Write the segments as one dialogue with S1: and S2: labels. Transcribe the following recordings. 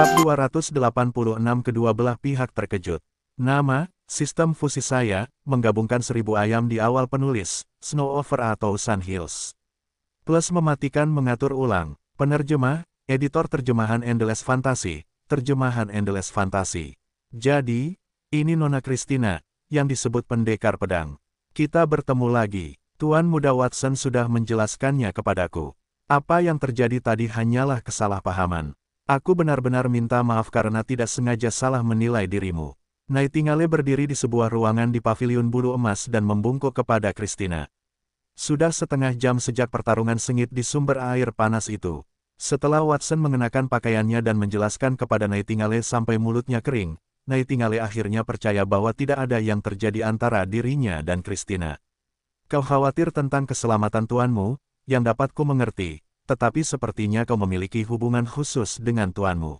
S1: Bab 286 Kedua belah pihak terkejut. Nama, sistem fusi saya, menggabungkan 1000 ayam di awal penulis, Snow Over atau Sun Hills. Plus mematikan mengatur ulang, penerjemah, editor terjemahan Endless Fantasy, terjemahan Endless Fantasy. Jadi, ini Nona Christina, yang disebut pendekar pedang. Kita bertemu lagi. Tuan Muda Watson sudah menjelaskannya kepadaku. Apa yang terjadi tadi hanyalah kesalahpahaman. Aku benar-benar minta maaf karena tidak sengaja salah menilai dirimu. Nightingale berdiri di sebuah ruangan di paviliun bulu emas dan membungkuk kepada Christina. Sudah setengah jam sejak pertarungan sengit di sumber air panas itu. Setelah Watson mengenakan pakaiannya dan menjelaskan kepada Nightingale sampai mulutnya kering, Nightingale akhirnya percaya bahwa tidak ada yang terjadi antara dirinya dan Christina. Kau khawatir tentang keselamatan tuanmu, yang dapat ku mengerti, tetapi sepertinya kau memiliki hubungan khusus dengan tuanmu.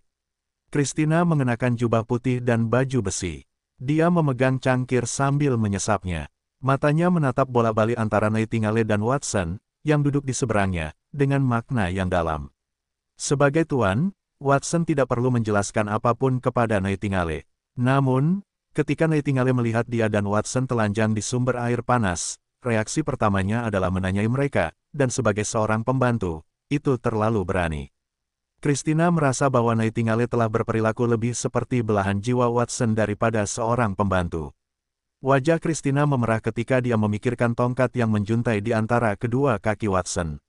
S1: Christina mengenakan jubah putih dan baju besi. Dia memegang cangkir sambil menyesapnya. Matanya menatap bola-balik antara Nightingale dan Watson, yang duduk di seberangnya, dengan makna yang dalam. Sebagai tuan, Watson tidak perlu menjelaskan apapun kepada Nightingale. Namun, ketika Nightingale melihat dia dan Watson telanjang di sumber air panas, reaksi pertamanya adalah menanyai mereka, dan sebagai seorang pembantu, itu terlalu berani. Christina merasa bahwa Nightingale telah berperilaku lebih seperti belahan jiwa Watson daripada seorang pembantu. Wajah Christina memerah ketika dia memikirkan tongkat yang menjuntai di antara kedua kaki Watson.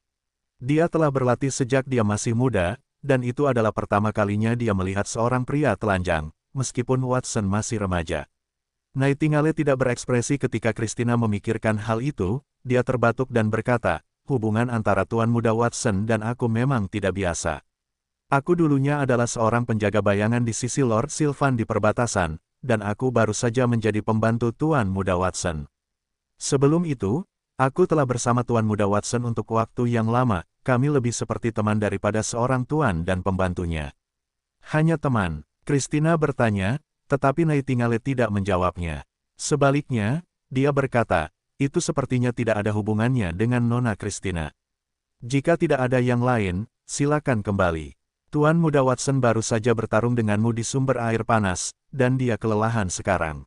S1: Dia telah berlatih sejak dia masih muda, dan itu adalah pertama kalinya dia melihat seorang pria telanjang, meskipun Watson masih remaja. Nightingale tidak berekspresi ketika Christina memikirkan hal itu, dia terbatuk dan berkata, hubungan antara Tuan Muda Watson dan aku memang tidak biasa. Aku dulunya adalah seorang penjaga bayangan di sisi Lord Sylvan di perbatasan, dan aku baru saja menjadi pembantu Tuan Muda Watson. Sebelum itu, aku telah bersama Tuan Muda Watson untuk waktu yang lama, kami lebih seperti teman daripada seorang tuan dan pembantunya. Hanya teman, Christina bertanya, tetapi Nightingale tidak menjawabnya. Sebaliknya, dia berkata, itu sepertinya tidak ada hubungannya dengan Nona Christina. Jika tidak ada yang lain, silakan kembali. Tuan Muda Watson baru saja bertarung denganmu di sumber air panas, dan dia kelelahan sekarang.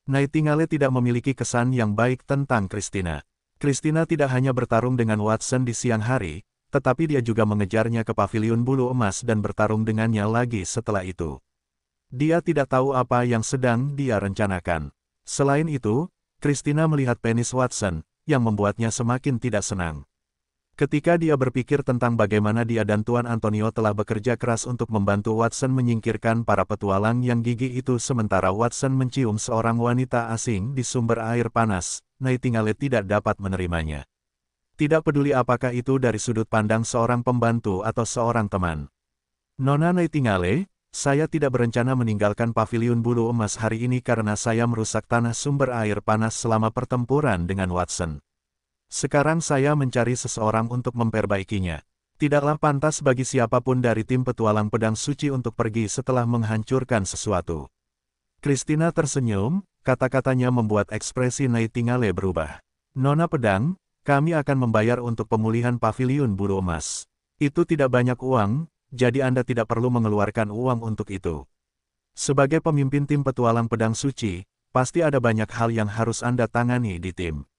S1: Nightingale tidak memiliki kesan yang baik tentang Christina. Christina tidak hanya bertarung dengan Watson di siang hari, tetapi dia juga mengejarnya ke paviliun bulu emas dan bertarung dengannya lagi setelah itu. Dia tidak tahu apa yang sedang dia rencanakan. Selain itu, Christina melihat penis Watson, yang membuatnya semakin tidak senang. Ketika dia berpikir tentang bagaimana dia dan Tuan Antonio telah bekerja keras untuk membantu Watson menyingkirkan para petualang yang gigih itu sementara Watson mencium seorang wanita asing di sumber air panas, Nightingale tidak dapat menerimanya. Tidak peduli apakah itu dari sudut pandang seorang pembantu atau seorang teman. Nona Nightingale, saya tidak berencana meninggalkan paviliun bulu emas hari ini karena saya merusak tanah sumber air panas selama pertempuran dengan Watson. Sekarang saya mencari seseorang untuk memperbaikinya. Tidaklah pantas bagi siapapun dari tim petualang pedang suci untuk pergi setelah menghancurkan sesuatu. Christina tersenyum, kata-katanya membuat ekspresi Nightingale berubah. Nona pedang, kami akan membayar untuk pemulihan paviliun bulu emas. Itu tidak banyak uang, jadi Anda tidak perlu mengeluarkan uang untuk itu. Sebagai pemimpin tim petualang pedang suci, pasti ada banyak hal yang harus Anda tangani di tim.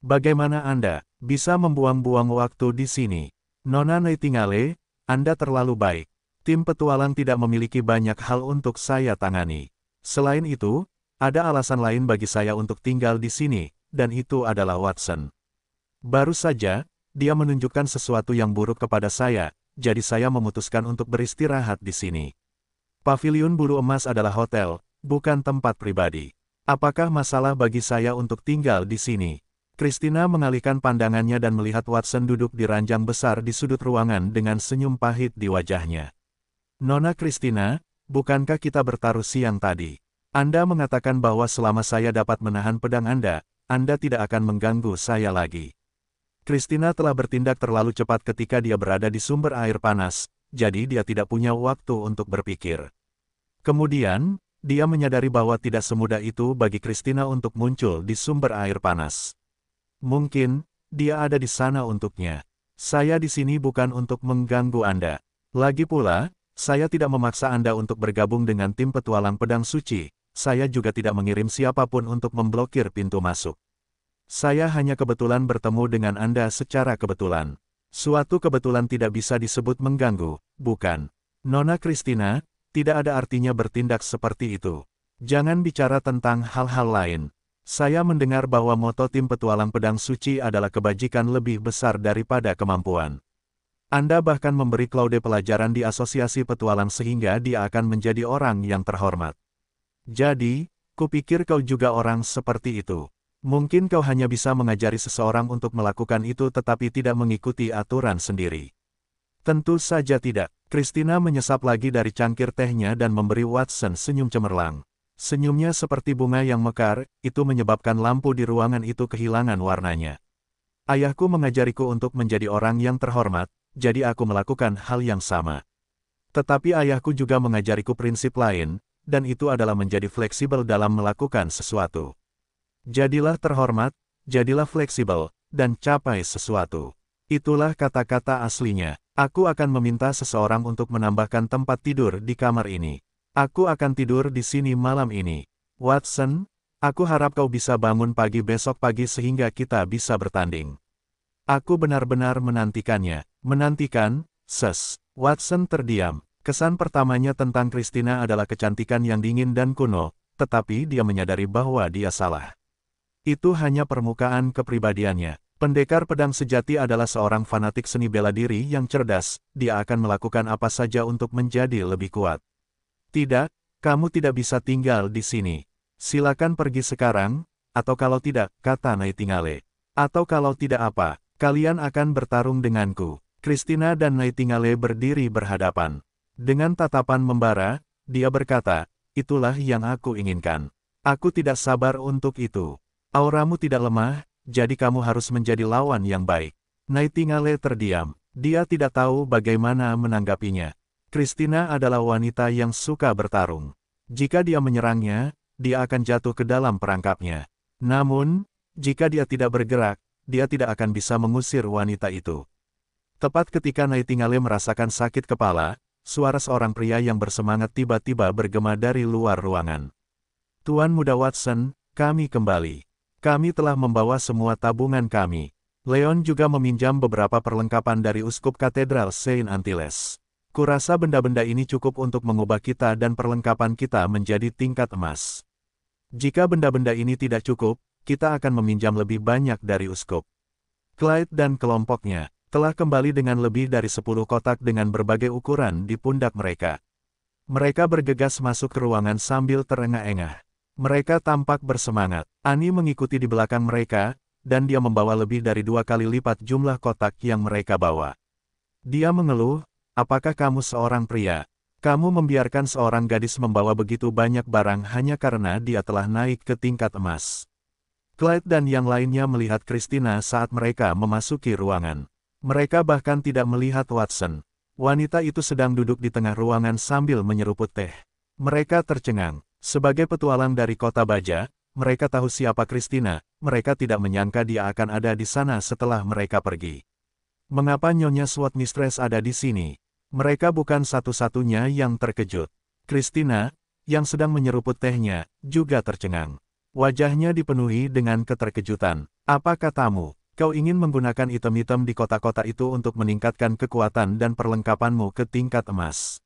S1: Bagaimana Anda bisa membuang-buang waktu di sini? Nona Nightingale, Anda terlalu baik. Tim petualang tidak memiliki banyak hal untuk saya tangani. Selain itu, ada alasan lain bagi saya untuk tinggal di sini, dan itu adalah Watson. Baru saja, dia menunjukkan sesuatu yang buruk kepada saya, jadi saya memutuskan untuk beristirahat di sini. Paviliun bulu emas adalah hotel, bukan tempat pribadi. Apakah masalah bagi saya untuk tinggal di sini? Christina mengalihkan pandangannya dan melihat Watson duduk di ranjang besar di sudut ruangan dengan senyum pahit di wajahnya. Nona Christina, bukankah kita bertaruh siang tadi? Anda mengatakan bahwa selama saya dapat menahan pedang Anda tidak akan mengganggu saya lagi. Christina telah bertindak terlalu cepat ketika dia berada di sumber air panas, jadi dia tidak punya waktu untuk berpikir. Kemudian, dia menyadari bahwa tidak semudah itu bagi Christina untuk muncul di sumber air panas. Mungkin, dia ada di sana untuknya. Saya di sini bukan untuk mengganggu Anda. Lagi pula, Saya tidak memaksa Anda untuk bergabung dengan tim petualang pedang suci, saya juga tidak mengirim siapapun untuk memblokir pintu masuk. Saya hanya kebetulan bertemu dengan Anda secara kebetulan. Suatu kebetulan tidak bisa disebut mengganggu, bukan? Nona Christina, tidak ada artinya bertindak seperti itu. Jangan bicara tentang hal-hal lain. Saya mendengar bahwa moto tim petualang pedang suci adalah kebajikan lebih besar daripada kemampuan. Anda bahkan memberi Claude pelajaran di asosiasi petualang sehingga dia akan menjadi orang yang terhormat. Jadi, kupikir kau juga orang seperti itu. Mungkin kau hanya bisa mengajari seseorang untuk melakukan itu tetapi tidak mengikuti aturan sendiri. Tentu saja tidak. Christina menyesap lagi dari cangkir tehnya dan memberi Watson senyum cemerlang. Senyumnya seperti bunga yang mekar, itu menyebabkan lampu di ruangan itu kehilangan warnanya. Ayahku mengajariku untuk menjadi orang yang terhormat, jadi aku melakukan hal yang sama. Tetapi ayahku juga mengajariku prinsip lain, dan itu adalah menjadi fleksibel dalam melakukan sesuatu. Jadilah terhormat, jadilah fleksibel, dan capai sesuatu. Itulah kata-kata aslinya. Aku akan meminta seseorang untuk menambahkan tempat tidur di kamar ini. Aku akan tidur di sini malam ini. Watson, aku harap kau bisa bangun pagi besok pagi sehingga kita bisa bertanding. Aku benar-benar menantikannya. Menantikan, Watson terdiam. Kesan pertamanya tentang Christina adalah kecantikan yang dingin dan kuno, tetapi dia menyadari bahwa dia salah. Itu hanya permukaan kepribadiannya. Pendekar pedang sejati adalah seorang fanatik seni bela diri yang cerdas, dia akan melakukan apa saja untuk menjadi lebih kuat. Tidak, kamu tidak bisa tinggal di sini. Silakan pergi sekarang, atau kalau tidak, kata Nightingale. Atau kalau tidak apa, kalian akan bertarung denganku. Christina dan Nightingale berdiri berhadapan. Dengan tatapan membara, dia berkata, itulah yang aku inginkan. Aku tidak sabar untuk itu. Auramu tidak lemah, jadi kamu harus menjadi lawan yang baik. Nightingale terdiam. Dia tidak tahu bagaimana menanggapinya. Christina adalah wanita yang suka bertarung. Jika dia menyerangnya, dia akan jatuh ke dalam perangkapnya. Namun, jika dia tidak bergerak, dia tidak akan bisa mengusir wanita itu. Tepat ketika Nightingale merasakan sakit kepala, suara seorang pria yang bersemangat tiba-tiba bergema dari luar ruangan. Tuan Muda Watson, kami kembali. Kami telah membawa semua tabungan kami. Leon juga meminjam beberapa perlengkapan dari Uskup Katedral Saint Antilles. Kurasa benda-benda ini cukup untuk mengubah kita dan perlengkapan kita menjadi tingkat emas. Jika benda-benda ini tidak cukup, kita akan meminjam lebih banyak dari Uskup. Clyde dan kelompoknya telah kembali dengan lebih dari 10 kotak dengan berbagai ukuran di pundak mereka. Mereka bergegas masuk ke ruangan sambil terengah-engah. Mereka tampak bersemangat. Annie mengikuti di belakang mereka, dan dia membawa lebih dari 2 kali lipat jumlah kotak yang mereka bawa. Dia mengeluh, apakah kamu seorang pria? Kamu membiarkan seorang gadis membawa begitu banyak barang hanya karena dia telah naik ke tingkat emas. Clyde dan yang lainnya melihat Christina saat mereka memasuki ruangan. Mereka bahkan tidak melihat Watson. Wanita itu sedang duduk di tengah ruangan sambil menyeruput teh. Mereka tercengang. Sebagai petualang dari kota baja, mereka tahu siapa Christina, mereka tidak menyangka dia akan ada di sana setelah mereka pergi. Mengapa Nyonya Sword Mistress ada di sini? Mereka bukan satu-satunya yang terkejut. Christina, yang sedang menyeruput tehnya, juga tercengang. Wajahnya dipenuhi dengan keterkejutan. Apa katamu? Kau ingin menggunakan item-item di kota-kota itu untuk meningkatkan kekuatan dan perlengkapanmu ke tingkat emas.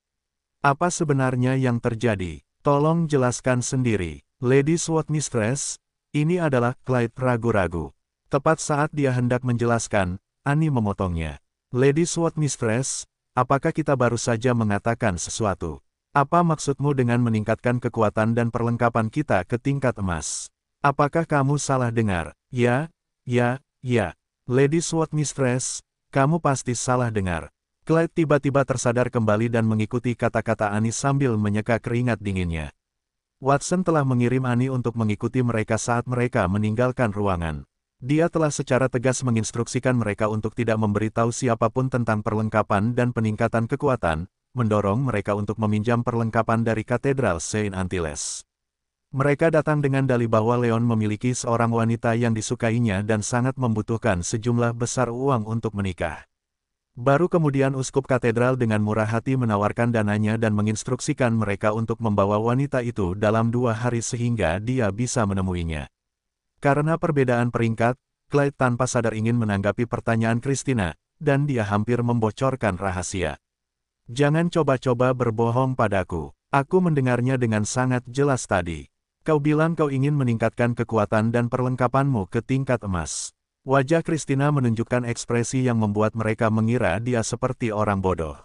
S1: Apa sebenarnya yang terjadi? Tolong jelaskan sendiri. Lady Sword Mistress, ini adalah Clyde ragu-ragu. Tepat saat dia hendak menjelaskan, Annie memotongnya. Lady Sword Mistress, apakah kita baru saja mengatakan sesuatu? Apa maksudmu dengan meningkatkan kekuatan dan perlengkapan kita ke tingkat emas? Apakah kamu salah dengar? Ya. Lady Sword Mistress, kamu pasti salah dengar. Clyde tiba-tiba tersadar kembali dan mengikuti kata-kata Annie sambil menyeka keringat dinginnya. Watson telah mengirim Annie untuk mengikuti mereka saat mereka meninggalkan ruangan. Dia telah secara tegas menginstruksikan mereka untuk tidak memberitahu siapapun tentang perlengkapan dan peningkatan kekuatan, mendorong mereka untuk meminjam perlengkapan dari Katedral Saint Antilles. Mereka datang dengan dalih bahwa Leon memiliki seorang wanita yang disukainya dan sangat membutuhkan sejumlah besar uang untuk menikah. Baru kemudian uskup katedral dengan murah hati menawarkan dananya dan menginstruksikan mereka untuk membawa wanita itu dalam 2 hari sehingga dia bisa menemuinya. Karena perbedaan peringkat, Clyde tanpa sadar ingin menanggapi pertanyaan Christina, dan dia hampir membocorkan rahasia. Jangan coba-coba berbohong padaku. Aku mendengarnya dengan sangat jelas tadi. Kau bilang kau ingin meningkatkan kekuatan dan perlengkapanmu ke tingkat emas. Wajah Christina menunjukkan ekspresi yang membuat mereka mengira dia seperti orang bodoh.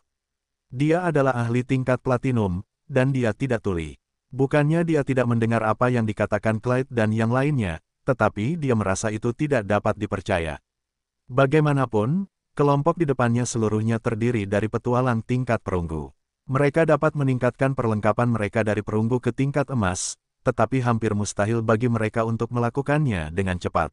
S1: Dia adalah ahli tingkat platinum, dan dia tidak tuli. Bukannya dia tidak mendengar apa yang dikatakan Clyde dan yang lainnya, tetapi dia merasa itu tidak dapat dipercaya. Bagaimanapun, kelompok di depannya seluruhnya terdiri dari petualang tingkat perunggu. Mereka dapat meningkatkan perlengkapan mereka dari perunggu ke tingkat emas, tetapi hampir mustahil bagi mereka untuk melakukannya dengan cepat.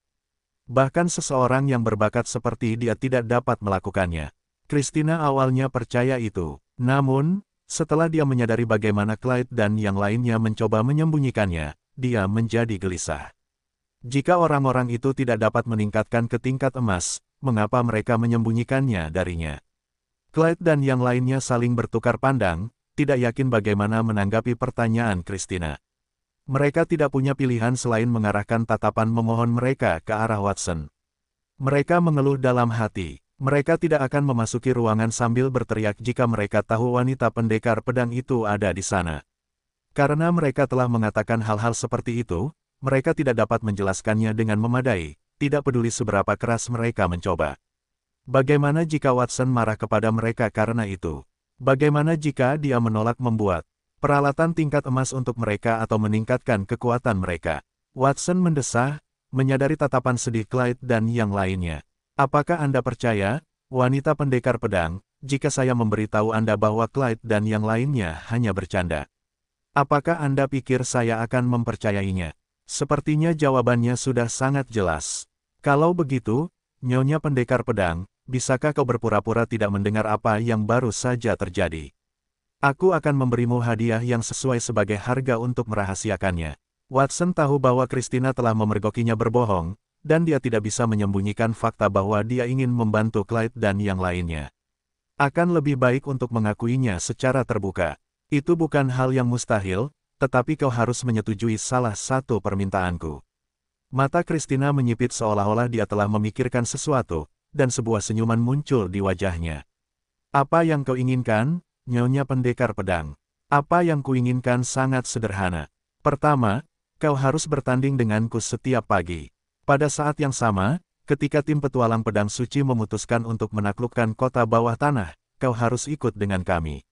S1: Bahkan seseorang yang berbakat seperti dia tidak dapat melakukannya. Christina awalnya percaya itu. Namun, setelah dia menyadari bagaimana Clyde dan yang lainnya mencoba menyembunyikannya, dia menjadi gelisah. Jika orang-orang itu tidak dapat meningkatkan ke tingkat emas, mengapa mereka menyembunyikannya darinya? Clyde dan yang lainnya saling bertukar pandang, tidak yakin bagaimana menanggapi pertanyaan Christina. Mereka tidak punya pilihan selain mengarahkan tatapan memohon mereka ke arah Watson. Mereka mengeluh dalam hati. Mereka tidak akan memasuki ruangan sambil berteriak jika mereka tahu wanita pendekar pedang itu ada di sana. Karena mereka telah mengatakan hal-hal seperti itu, mereka tidak dapat menjelaskannya dengan memadai, tidak peduli seberapa keras mereka mencoba. Bagaimana jika Watson marah kepada mereka karena itu? Bagaimana jika dia menolak membuat peralatan tingkat emas untuk mereka atau meningkatkan kekuatan mereka? Watson mendesah, menyadari tatapan sedih Clyde dan yang lainnya. Apakah Anda percaya, wanita pendekar pedang, jika saya memberitahu Anda bahwa Clyde dan yang lainnya hanya bercanda? Apakah Anda pikir saya akan mempercayainya? Sepertinya jawabannya sudah sangat jelas. Kalau begitu, Nyonya pendekar pedang, bisakah kau berpura-pura tidak mendengar apa yang baru saja terjadi? Aku akan memberimu hadiah yang sesuai sebagai harga untuk merahasiakannya. Watson tahu bahwa Christina telah memergokinya berbohong, dan dia tidak bisa menyembunyikan fakta bahwa dia ingin membantu Clyde dan yang lainnya. Akan lebih baik untuk mengakuinya secara terbuka. Itu bukan hal yang mustahil, tetapi kau harus menyetujui salah satu permintaanku. Mata Christina menyipit seolah-olah dia telah memikirkan sesuatu, dan sebuah senyuman muncul di wajahnya. Apa yang kau inginkan? Nyonya pendekar pedang. Apa yang kuinginkan sangat sederhana. Pertama, kau harus bertanding denganku setiap pagi. Pada saat yang sama, ketika tim petualang pedang suci memutuskan untuk menaklukkan kota bawah tanah, kau harus ikut dengan kami.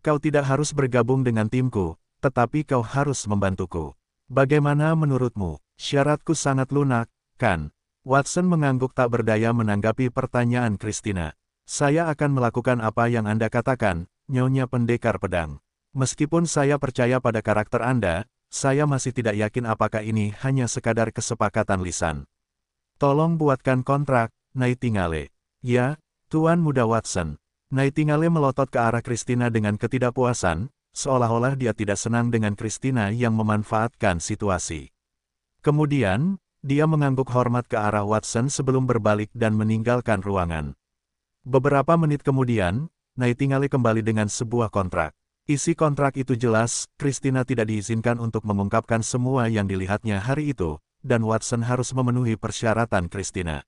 S1: Kau tidak harus bergabung dengan timku, tetapi kau harus membantuku. Bagaimana menurutmu? Syaratku sangat lunak, kan? Watson mengangguk tak berdaya menanggapi pertanyaan Christina. Saya akan melakukan apa yang Anda katakan, Nyonya pendekar pedang. Meskipun saya percaya pada karakter Anda, saya masih tidak yakin apakah ini hanya sekadar kesepakatan lisan. Tolong buatkan kontrak, Nightingale. Ya, Tuan Muda Watson. Nightingale melotot ke arah Christina dengan ketidakpuasan, seolah-olah dia tidak senang dengan Christina yang memanfaatkan situasi. Kemudian, dia mengangguk hormat ke arah Watson sebelum berbalik dan meninggalkan ruangan. Beberapa menit kemudian, Nightingale kembali dengan sebuah kontrak. Isi kontrak itu jelas, Christina tidak diizinkan untuk mengungkapkan semua yang dilihatnya hari itu, dan Watson harus memenuhi persyaratan Christina.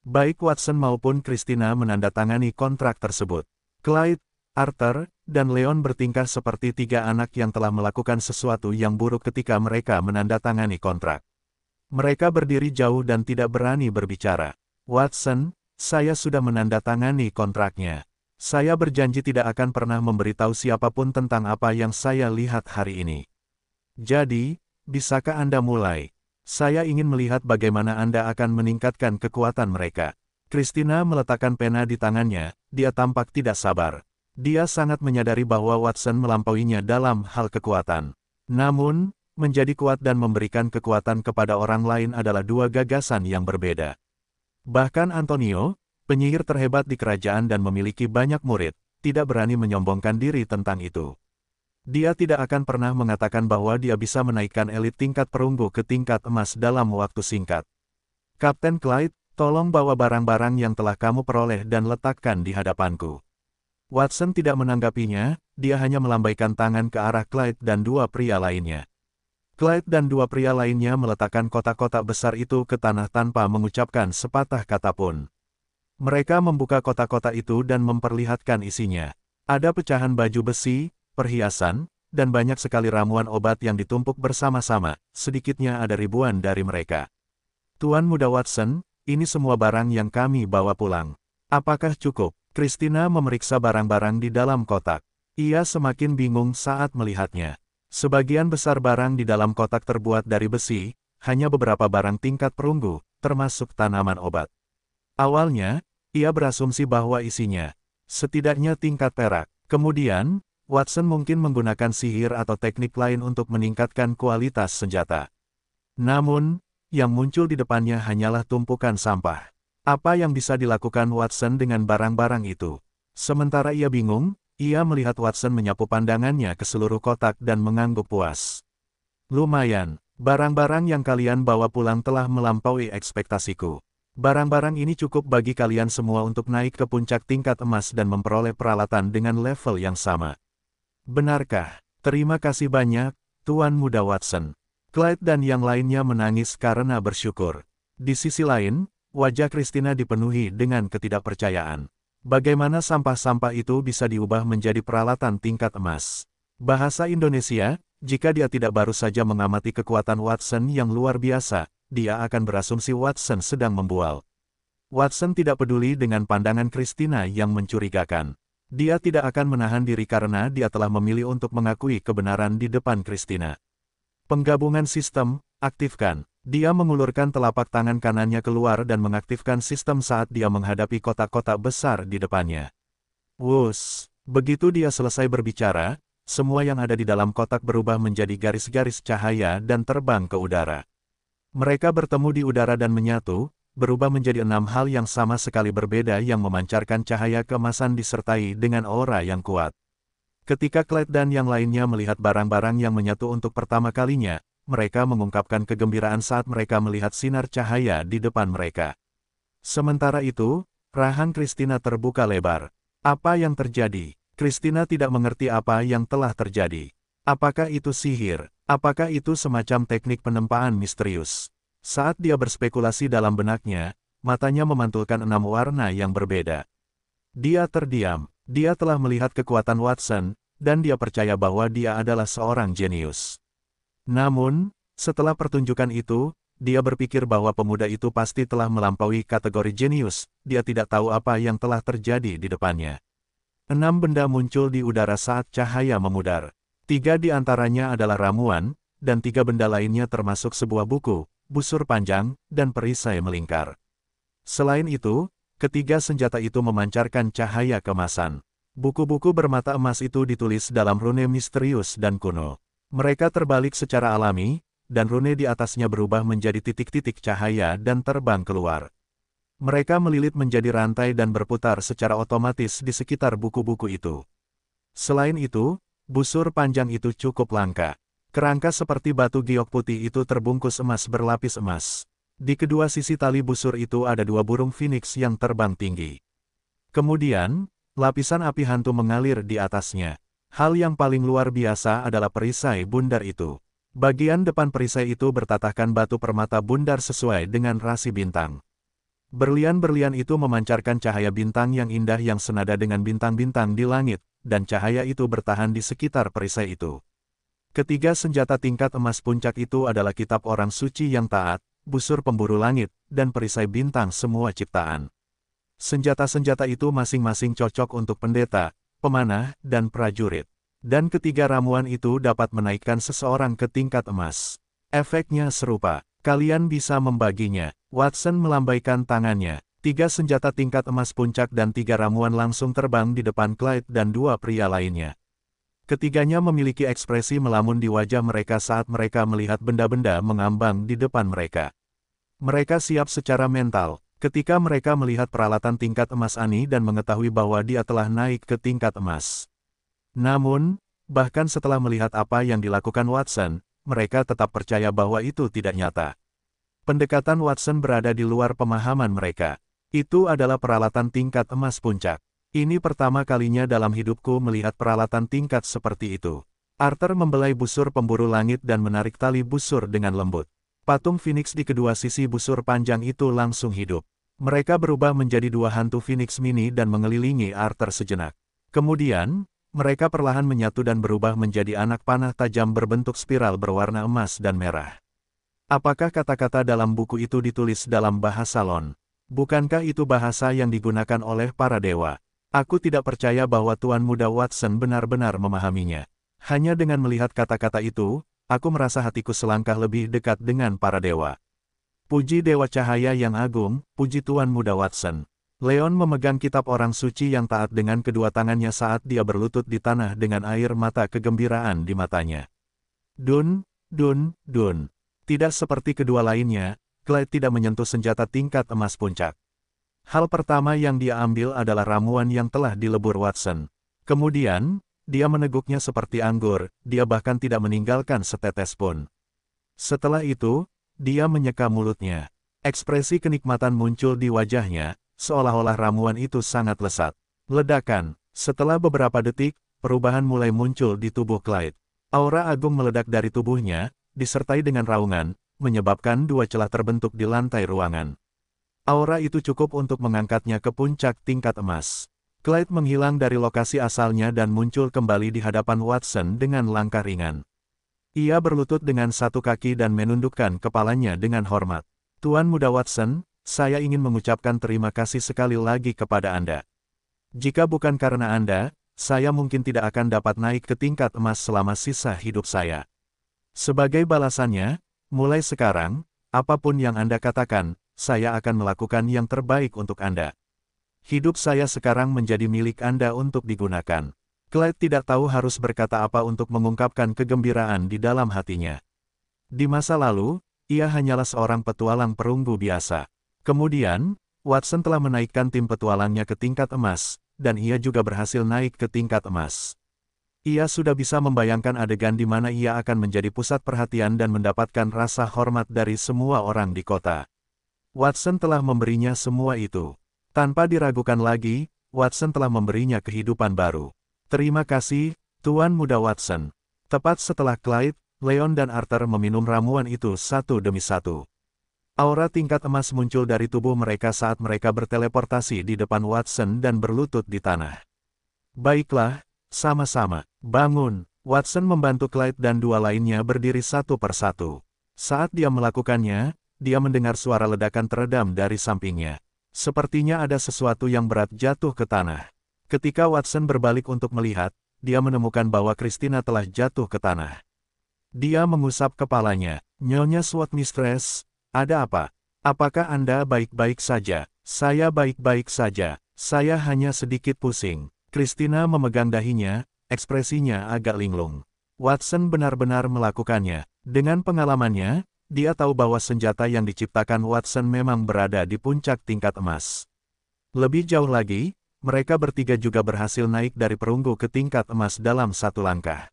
S1: Baik Watson maupun Christina menandatangani kontrak tersebut. Clyde, Arthur, dan Leon bertingkah seperti tiga anak yang telah melakukan sesuatu yang buruk ketika mereka menandatangani kontrak. Mereka berdiri jauh dan tidak berani berbicara. Watson, saya sudah menandatangani kontraknya. Saya berjanji tidak akan pernah memberitahu siapapun tentang apa yang saya lihat hari ini. Jadi, bisakah Anda mulai? Saya ingin melihat bagaimana Anda akan meningkatkan kekuatan mereka. Christina meletakkan pena di tangannya, dia tampak tidak sabar. Dia sangat menyadari bahwa Watson melampauinya dalam hal kekuatan. Namun, menjadi kuat dan memberikan kekuatan kepada orang lain adalah dua gagasan yang berbeda. Bahkan Antonio, penyihir terhebat di kerajaan dan memiliki banyak murid, tidak berani menyombongkan diri tentang itu. Dia tidak akan pernah mengatakan bahwa dia bisa menaikkan elit tingkat perunggu ke tingkat emas dalam waktu singkat. Kapten Clyde, Tolong bawa barang-barang yang telah kamu peroleh dan letakkan di hadapanku. Watson tidak menanggapinya, dia hanya melambaikan tangan ke arah Clyde dan dua pria lainnya. Clyde dan dua pria lainnya meletakkan kotak-kotak besar itu ke tanah tanpa mengucapkan sepatah kata pun. Mereka membuka kotak-kotak itu dan memperlihatkan isinya. Ada pecahan baju besi, perhiasan, dan banyak sekali ramuan obat yang ditumpuk bersama-sama, sedikitnya ada ribuan dari mereka. Tuan Muda Watson, ini semua barang yang kami bawa pulang. Apakah cukup? Christina memeriksa barang-barang di dalam kotak. Ia semakin bingung saat melihatnya. Sebagian besar barang di dalam kotak terbuat dari besi, hanya beberapa barang tingkat perunggu, termasuk tanaman obat. Awalnya, ia berasumsi bahwa isinya setidaknya tingkat perak. Kemudian, Watson mungkin menggunakan sihir atau teknik lain untuk meningkatkan kualitas senjata. Namun, yang muncul di depannya hanyalah tumpukan sampah. Apa yang bisa dilakukan Watson dengan barang-barang itu? Sementara ia bingung, ia melihat Watson menyapu pandangannya ke seluruh kotak dan mengangguk puas. Lumayan, barang-barang yang kalian bawa pulang telah melampaui ekspektasiku. Barang-barang ini cukup bagi kalian semua untuk naik ke puncak tingkat emas dan memperoleh peralatan dengan level yang sama. Benarkah? Terima kasih banyak, Tuan Muda Watson. Clyde dan yang lainnya menangis karena bersyukur. Di sisi lain, wajah Christina dipenuhi dengan ketidakpercayaan. Bagaimana sampah-sampah itu bisa diubah menjadi peralatan tingkat emas? Bahasa Indonesia, jika dia tidak baru saja mengamati kekuatan Watson yang luar biasa, dia akan berasumsi Watson sedang membual. Watson tidak peduli dengan pandangan Christina yang mencurigakan. Dia tidak akan menahan diri karena dia telah memilih untuk mengakui kebenaran di depan Christina. Penggabungan sistem, aktifkan. Dia mengulurkan telapak tangan kanannya keluar dan mengaktifkan sistem saat dia menghadapi kotak-kotak besar di depannya. Wus! Begitu dia selesai berbicara, semua yang ada di dalam kotak berubah menjadi garis-garis cahaya dan terbang ke udara. Mereka bertemu di udara dan menyatu, berubah menjadi 6 hal yang sama sekali berbeda yang memancarkan cahaya keemasan disertai dengan aura yang kuat. Ketika Clyde dan yang lainnya melihat barang-barang yang menyatu untuk pertama kalinya, mereka mengungkapkan kegembiraan saat mereka melihat sinar cahaya di depan mereka. Sementara itu, rahang Christina terbuka lebar. Apa yang terjadi? Christina tidak mengerti apa yang telah terjadi. Apakah itu sihir? Apakah itu semacam teknik penempaan misterius? Saat dia berspekulasi dalam benaknya, matanya memantulkan 6 warna yang berbeda. Dia terdiam. Dia telah melihat kekuatan Watson, dan dia percaya bahwa dia adalah seorang jenius. Namun, setelah pertunjukan itu, dia berpikir bahwa pemuda itu pasti telah melampaui kategori jenius, dia tidak tahu apa yang telah terjadi di depannya. 6 benda muncul di udara saat cahaya memudar. 3 di antaranya adalah ramuan, dan 3 benda lainnya termasuk sebuah buku, busur panjang, dan perisai melingkar. Selain itu, ketiga senjata itu memancarkan cahaya keemasan. Buku-buku bermata emas itu ditulis dalam rune misterius dan kuno. Mereka terbalik secara alami, dan rune di atasnya berubah menjadi titik-titik cahaya dan terbang keluar. Mereka melilit menjadi rantai dan berputar secara otomatis di sekitar buku-buku itu. Selain itu, busur panjang itu cukup langka. Kerangka seperti batu giok putih itu terbungkus emas berlapis emas. Di kedua sisi tali busur itu ada 2 burung phoenix yang terbang tinggi. Kemudian, lapisan api hantu mengalir di atasnya. Hal yang paling luar biasa adalah perisai bundar itu. Bagian depan perisai itu bertatahkan batu permata bundar sesuai dengan rasi bintang. Berlian-berlian itu memancarkan cahaya bintang yang indah yang senada dengan bintang-bintang di langit, dan cahaya itu bertahan di sekitar perisai itu. Ketiga senjata tingkat emas puncak itu adalah kitab orang suci yang taat, busur pemburu langit, dan perisai bintang semua ciptaan. Senjata-senjata itu masing-masing cocok untuk pendeta, pemanah, dan prajurit. Dan ketiga ramuan itu dapat menaikkan seseorang ke tingkat emas. Efeknya serupa. Kalian bisa membaginya. Watson melambaikan tangannya. 3 senjata tingkat emas puncak dan 3 ramuan langsung terbang di depan Clyde dan 2 pria lainnya. Ketiganya memiliki ekspresi melamun di wajah mereka saat mereka melihat benda-benda mengambang di depan mereka. Mereka siap secara mental, ketika mereka melihat peralatan tingkat emas Ani dan mengetahui bahwa dia telah naik ke tingkat emas. Namun, bahkan setelah melihat apa yang dilakukan Watson, mereka tetap percaya bahwa itu tidak nyata. Pendekatan Watson berada di luar pemahaman mereka. Itu adalah peralatan tingkat emas puncak. Ini pertama kalinya dalam hidupku melihat peralatan tingkat seperti itu. Arthur membelai busur pemburu langit dan menarik tali busur dengan lembut. Patung Phoenix di kedua sisi busur panjang itu langsung hidup. Mereka berubah menjadi dua hantu Phoenix mini dan mengelilingi Arthur sejenak. Kemudian, mereka perlahan menyatu dan berubah menjadi anak panah tajam berbentuk spiral berwarna emas dan merah. Apakah kata-kata dalam buku itu ditulis dalam bahasa Lon? Bukankah itu bahasa yang digunakan oleh para dewa? Aku tidak percaya bahwa Tuan Muda Watson benar-benar memahaminya. Hanya dengan melihat kata-kata itu, aku merasa hatiku selangkah lebih dekat dengan para dewa. Puji Dewa Cahaya yang Agung, puji Tuan Muda Watson. Leon memegang kitab orang suci yang taat dengan kedua tangannya saat dia berlutut di tanah dengan air mata kegembiraan di matanya. Dun, dun, dun. Tidak seperti kedua lainnya, Clyde tidak menyentuh senjata tingkat emas puncak. Hal pertama yang dia ambil adalah ramuan yang telah dilebur Watson. Kemudian, dia meneguknya seperti anggur, dia bahkan tidak meninggalkan setetes pun. Setelah itu, dia menyeka mulutnya. Ekspresi kenikmatan muncul di wajahnya, seolah-olah ramuan itu sangat lesat. Ledakan. Setelah beberapa detik, perubahan mulai muncul di tubuh Clyde. Aura agung meledak dari tubuhnya, disertai dengan raungan, menyebabkan dua celah terbentuk di lantai ruangan. Aura itu cukup untuk mengangkatnya ke puncak tingkat emas. Clyde menghilang dari lokasi asalnya dan muncul kembali di hadapan Watson dengan langkah ringan. Ia berlutut dengan satu kaki dan menundukkan kepalanya dengan hormat. Tuan Muda Watson, saya ingin mengucapkan terima kasih sekali lagi kepada Anda. Jika bukan karena Anda, saya mungkin tidak akan dapat naik ke tingkat emas selama sisa hidup saya. Sebagai balasannya, mulai sekarang, apapun yang Anda katakan, saya akan melakukan yang terbaik untuk Anda. Hidup saya sekarang menjadi milik Anda untuk digunakan. Clyde tidak tahu harus berkata apa untuk mengungkapkan kegembiraan di dalam hatinya. Di masa lalu, ia hanyalah seorang petualang perunggu biasa. Kemudian, Watson telah menaikkan tim petualangnya ke tingkat emas, dan ia juga berhasil naik ke tingkat emas. Ia sudah bisa membayangkan adegan di mana ia akan menjadi pusat perhatian dan mendapatkan rasa hormat dari semua orang di kota. Watson telah memberinya semua itu. Tanpa diragukan lagi, Watson telah memberinya kehidupan baru. Terima kasih, Tuan Muda Watson. Tepat setelah Clyde, Leon dan Arthur meminum ramuan itu satu demi satu. Aura tingkat emas muncul dari tubuh mereka saat mereka berteleportasi di depan Watson dan berlutut di tanah. Baiklah, sama-sama. Bangun. Watson membantu Clyde dan dua lainnya berdiri satu persatu. Saat dia melakukannya, dia mendengar suara ledakan teredam dari sampingnya. Sepertinya ada sesuatu yang berat jatuh ke tanah. Ketika Watson berbalik untuk melihat, dia menemukan bahwa Christina telah jatuh ke tanah. Dia mengusap kepalanya. Nyonya Sword Mistress, ada apa? Apakah Anda baik-baik saja? Saya baik-baik saja. Saya hanya sedikit pusing. Christina memegang dahinya, ekspresinya agak linglung. Watson benar-benar melakukannya. Dengan pengalamannya, dia tahu bahwa senjata yang diciptakan Watson memang berada di puncak tingkat emas. Lebih jauh lagi, mereka bertiga juga berhasil naik dari perunggu ke tingkat emas dalam satu langkah.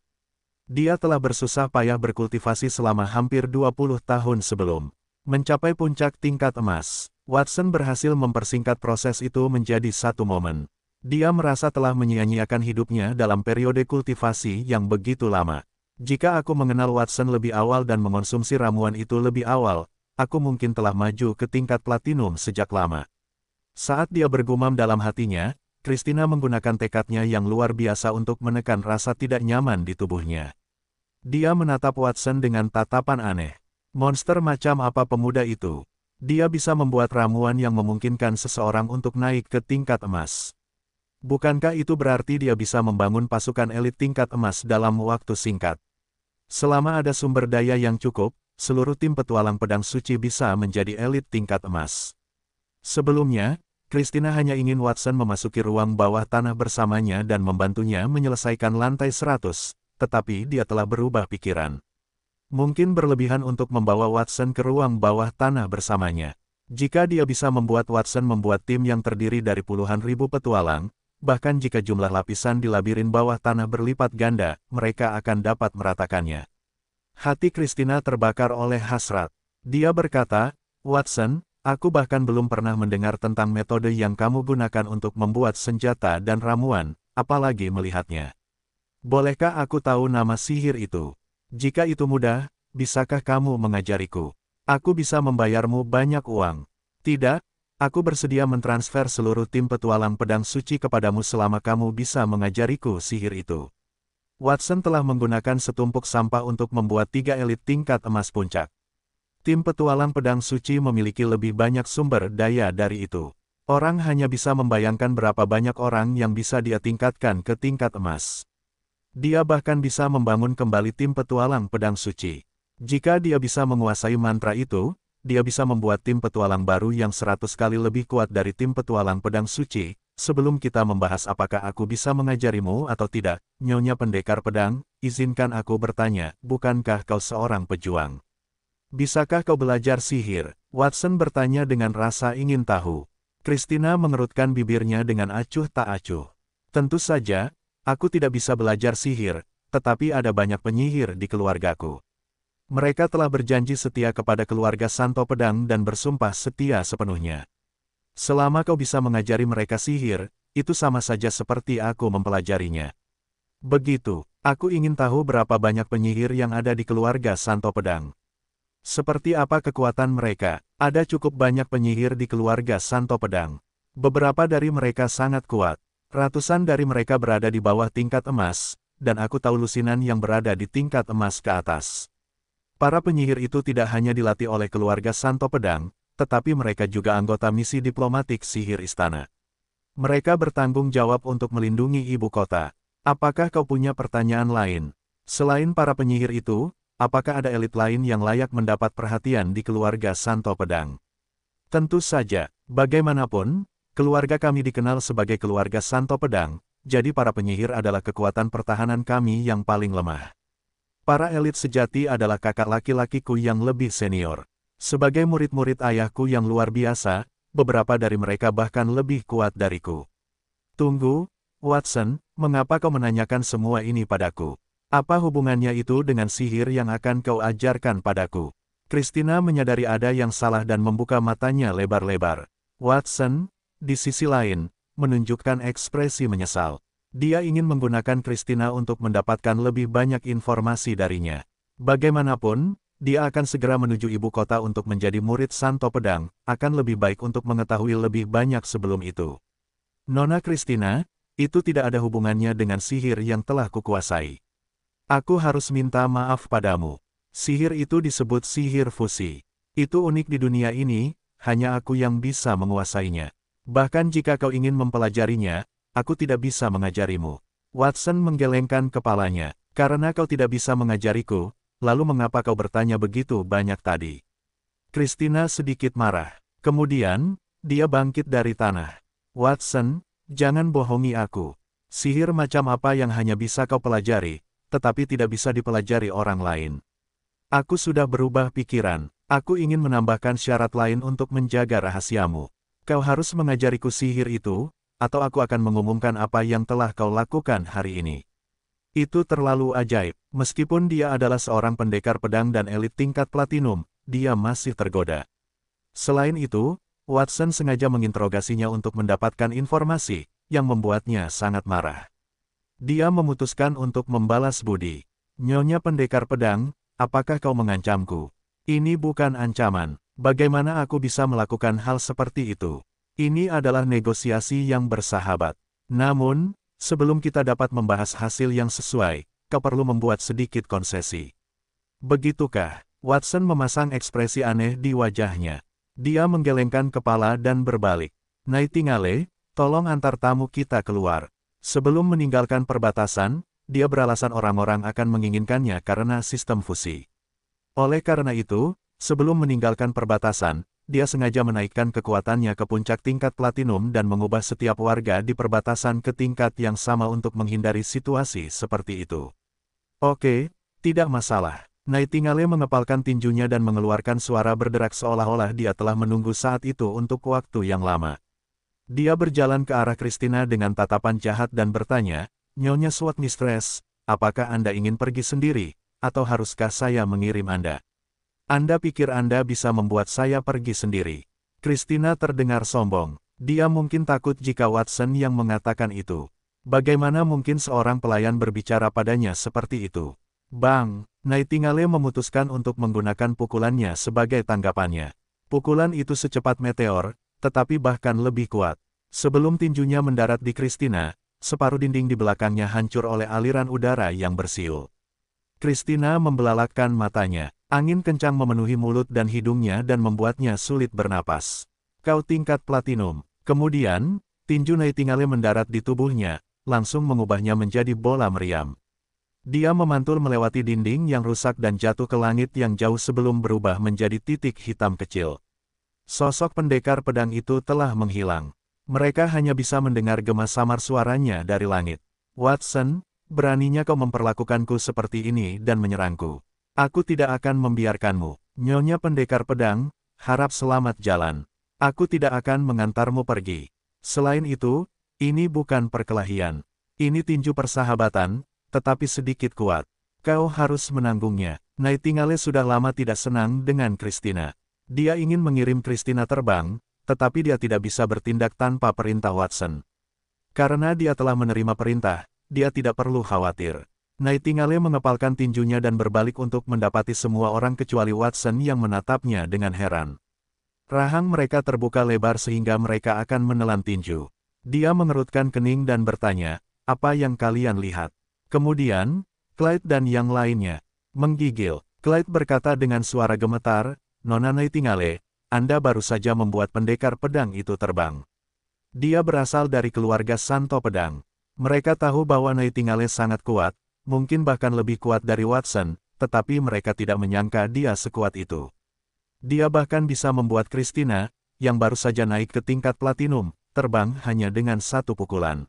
S1: Dia telah bersusah payah berkultivasi selama hampir 20 tahun sebelum mencapai puncak tingkat emas. Watson berhasil mempersingkat proses itu menjadi satu momen. Dia merasa telah menyia-nyiakan hidupnya dalam periode kultivasi yang begitu lama. Jika aku mengenal Watson lebih awal dan mengonsumsi ramuan itu lebih awal, aku mungkin telah maju ke tingkat platinum sejak lama. Saat dia bergumam dalam hatinya, Christina menggunakan tekadnya yang luar biasa untuk menekan rasa tidak nyaman di tubuhnya. Dia menatap Watson dengan tatapan aneh. Monster macam apa pemuda itu? Dia bisa membuat ramuan yang memungkinkan seseorang untuk naik ke tingkat emas. Bukankah itu berarti dia bisa membangun pasukan elit tingkat emas dalam waktu singkat? Selama ada sumber daya yang cukup, seluruh tim petualang pedang suci bisa menjadi elit tingkat emas. Sebelumnya, Christina hanya ingin Watson memasuki ruang bawah tanah bersamanya dan membantunya menyelesaikan lantai 100, tetapi dia telah berubah pikiran. Mungkin berlebihan untuk membawa Watson ke ruang bawah tanah bersamanya. Jika dia bisa membuat Watson membuat tim yang terdiri dari puluhan ribu petualang, bahkan jika jumlah lapisan di labirin bawah tanah berlipat ganda, mereka akan dapat meratakannya. Hati Christina terbakar oleh hasrat. Dia berkata, Watson, aku bahkan belum pernah mendengar tentang metode yang kamu gunakan untuk membuat senjata dan ramuan, apalagi melihatnya. Bolehkah aku tahu nama sihir itu? Jika itu mudah, bisakah kamu mengajariku? Aku bisa membayarmu banyak uang. Tidak, aku bersedia mentransfer seluruh tim petualang pedang suci kepadamu selama kamu bisa mengajariku sihir itu. Watson telah menggunakan setumpuk sampah untuk membuat 3 elit tingkat emas puncak. Tim petualang pedang suci memiliki lebih banyak sumber daya dari itu. Orang hanya bisa membayangkan berapa banyak orang yang bisa dia tingkatkan ke tingkat emas. Dia bahkan bisa membangun kembali tim petualang pedang suci. Jika dia bisa menguasai mantra itu, dia bisa membuat tim petualang baru yang 100 kali lebih kuat dari tim petualang pedang suci. Sebelum kita membahas apakah aku bisa mengajarimu atau tidak, Nyonya Pendekar Pedang, izinkan aku bertanya, bukankah kau seorang pejuang? Bisakah kau belajar sihir? Watson bertanya dengan rasa ingin tahu. Christina mengerutkan bibirnya dengan acuh tak acuh. Tentu saja, aku tidak bisa belajar sihir, tetapi ada banyak penyihir di keluargaku. Mereka telah berjanji setia kepada keluarga Santo Pedang dan bersumpah setia sepenuhnya. Selama kau bisa mengajari mereka sihir, itu sama saja seperti aku mempelajarinya. Begitu, aku ingin tahu berapa banyak penyihir yang ada di keluarga Santo Pedang. Seperti apa kekuatan mereka? Ada cukup banyak penyihir di keluarga Santo Pedang. Beberapa dari mereka sangat kuat. Ratusan dari mereka berada di bawah tingkat emas, dan aku tahu lusinan yang berada di tingkat emas ke atas. Para penyihir itu tidak hanya dilatih oleh keluarga Santo Pedang, tetapi mereka juga anggota misi diplomatik sihir istana. Mereka bertanggung jawab untuk melindungi ibu kota. Apakah kau punya pertanyaan lain? Selain para penyihir itu, apakah ada elit lain yang layak mendapat perhatian di keluarga Santo Pedang? Tentu saja, bagaimanapun, keluarga kami dikenal sebagai keluarga Santo Pedang, jadi para penyihir adalah kekuatan pertahanan kami yang paling lemah. Para elit sejati adalah kakak laki-lakiku yang lebih senior. Sebagai murid-murid ayahku yang luar biasa, beberapa dari mereka bahkan lebih kuat dariku. Tunggu, Watson, mengapa kau menanyakan semua ini padaku? Apa hubungannya itu dengan sihir yang akan kau ajarkan padaku? Christina menyadari ada yang salah dan membuka matanya lebar-lebar. Watson, di sisi lain, menunjukkan ekspresi menyesal. Dia ingin menggunakan Christina untuk mendapatkan lebih banyak informasi darinya. Bagaimanapun, dia akan segera menuju ibu kota untuk menjadi murid Santo Pedang, akan lebih baik untuk mengetahui lebih banyak sebelum itu. Nona Christina, itu tidak ada hubungannya dengan sihir yang telah kukuasai. Aku harus minta maaf padamu. Sihir itu disebut sihir fusi. Itu unik di dunia ini, hanya aku yang bisa menguasainya. Bahkan jika kau ingin mempelajarinya, aku tidak bisa mengajarimu. Watson menggelengkan kepalanya. Karena kau tidak bisa mengajariku, lalu mengapa kau bertanya begitu banyak tadi? Christina sedikit marah. Kemudian, dia bangkit dari tanah. Watson, jangan bohongi aku. Sihir macam apa yang hanya bisa kau pelajari, tetapi tidak bisa dipelajari orang lain? Aku sudah berubah pikiran. Aku ingin menambahkan syarat lain untuk menjaga rahasiamu. Kau harus mengajariku sihir itu, atau aku akan mengumumkan apa yang telah kau lakukan hari ini. Itu terlalu ajaib. Meskipun dia adalah seorang pendekar pedang dan elit tingkat platinum, dia masih tergoda. Selain itu, Watson sengaja menginterogasinya untuk mendapatkan informasi, yang membuatnya sangat marah. Dia memutuskan untuk membalas budi. Nyonya Pendekar Pedang, apakah kau mengancamku? Ini bukan ancaman. Bagaimana aku bisa melakukan hal seperti itu? Ini adalah negosiasi yang bersahabat. Namun, sebelum kita dapat membahas hasil yang sesuai, kau perlu membuat sedikit konsesi. Begitukah? Watson memasang ekspresi aneh di wajahnya. Dia menggelengkan kepala dan berbalik. Nightingale, tolong antar tamu kita keluar. Sebelum meninggalkan perbatasan, dia beralasan orang-orang akan menginginkannya karena sistem fusi. Oleh karena itu, sebelum meninggalkan perbatasan, dia sengaja menaikkan kekuatannya ke puncak tingkat platinum dan mengubah setiap warga di perbatasan ke tingkat yang sama untuk menghindari situasi seperti itu. Oke, tidak masalah. Nightingale mengepalkan tinjunya dan mengeluarkan suara berderak seolah-olah dia telah menunggu saat itu untuk waktu yang lama. Dia berjalan ke arah Christina dengan tatapan jahat dan bertanya, Nyonya Sword Mistress, apakah Anda ingin pergi sendiri, atau haruskah saya mengirim Anda? Anda pikir Anda bisa membuat saya pergi sendiri? Christina terdengar sombong. Dia mungkin takut jika Watson yang mengatakan itu. Bagaimana mungkin seorang pelayan berbicara padanya seperti itu? Bang, Nightingale memutuskan untuk menggunakan pukulannya sebagai tanggapannya. Pukulan itu secepat meteor, tetapi bahkan lebih kuat. Sebelum tinjunya mendarat di Christina, separuh dinding di belakangnya hancur oleh aliran udara yang bersiul. Christina membelalakkan matanya. Angin kencang memenuhi mulut dan hidungnya dan membuatnya sulit bernapas. Kau tingkat platinum. Kemudian, tinju Nightingale mendarat di tubuhnya, langsung mengubahnya menjadi bola meriam. Dia memantul melewati dinding yang rusak dan jatuh ke langit yang jauh sebelum berubah menjadi titik hitam kecil. Sosok pendekar pedang itu telah menghilang. Mereka hanya bisa mendengar gema samar suaranya dari langit. Watson, beraninya kau memperlakukanku seperti ini dan menyerangku. Aku tidak akan membiarkanmu. Nyonya pendekar pedang, harap selamat jalan. Aku tidak akan mengantarmu pergi. Selain itu, ini bukan perkelahian. Ini tinju persahabatan, tetapi sedikit kuat. Kau harus menanggungnya. Nightingale sudah lama tidak senang dengan Christina. Dia ingin mengirim Christina terbang, tetapi dia tidak bisa bertindak tanpa perintah Watson. Karena dia telah menerima perintah, dia tidak perlu khawatir. Nightingale mengepalkan tinjunya dan berbalik untuk mendapati semua orang kecuali Watson yang menatapnya dengan heran. Rahang mereka terbuka lebar sehingga mereka akan menelan tinju. Dia mengerutkan kening dan bertanya, apa yang kalian lihat? Kemudian, Clyde dan yang lainnya menggigil. Clyde berkata dengan suara gemetar, Nona Nightingale, Anda baru saja membuat pendekar pedang itu terbang. Dia berasal dari keluarga Santo Pedang. Mereka tahu bahwa Nightingale sangat kuat, mungkin bahkan lebih kuat dari Watson, tetapi mereka tidak menyangka dia sekuat itu. Dia bahkan bisa membuat Christina, yang baru saja naik ke tingkat platinum, terbang hanya dengan satu pukulan.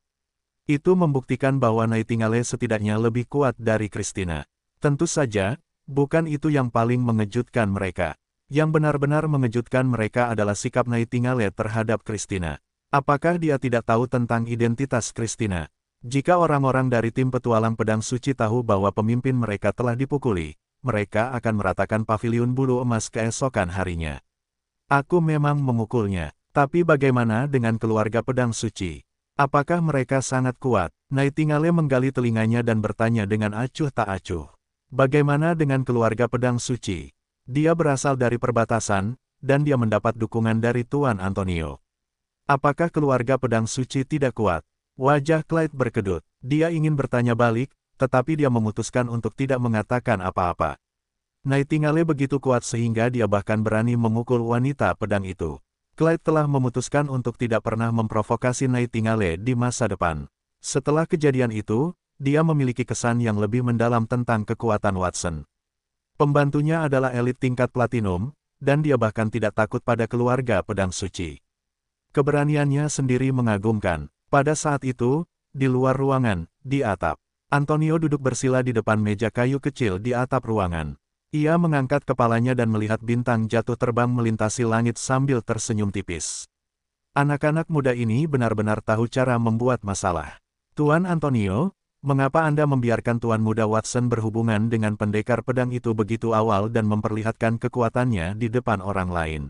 S1: Itu membuktikan bahwa Nightingale setidaknya lebih kuat dari Christina. Tentu saja, bukan itu yang paling mengejutkan mereka. Yang benar-benar mengejutkan mereka adalah sikap Nightingale terhadap Christina. Apakah dia tidak tahu tentang identitas Christina? Jika orang-orang dari tim petualang pedang suci tahu bahwa pemimpin mereka telah dipukuli, mereka akan meratakan paviliun bulu emas keesokan harinya. Aku memang memukulnya, tapi bagaimana dengan keluarga pedang suci? Apakah mereka sangat kuat? Nightingale menggali telinganya dan bertanya dengan acuh tak acuh. Bagaimana dengan keluarga pedang suci? Dia berasal dari perbatasan, dan dia mendapat dukungan dari Tuan Antonio. Apakah keluarga pedang suci tidak kuat? Wajah Clyde berkedut. Dia ingin bertanya balik, tetapi dia memutuskan untuk tidak mengatakan apa-apa. Nightingale begitu kuat sehingga dia bahkan berani memukul wanita pedang itu. Clyde telah memutuskan untuk tidak pernah memprovokasi Nightingale di masa depan. Setelah kejadian itu, dia memiliki kesan yang lebih mendalam tentang kekuatan Watson. Pembantunya adalah elit tingkat platinum, dan dia bahkan tidak takut pada keluarga pedang suci. Keberaniannya sendiri mengagumkan. Pada saat itu, di luar ruangan, di atap, Antonio duduk bersila di depan meja kayu kecil di atap ruangan. Ia mengangkat kepalanya dan melihat bintang jatuh terbang melintasi langit sambil tersenyum tipis. Anak-anak muda ini benar-benar tahu cara membuat masalah. Tuan Antonio, mengapa Anda membiarkan Tuan Muda Watson berhubungan dengan pendekar pedang itu begitu awal dan memperlihatkan kekuatannya di depan orang lain?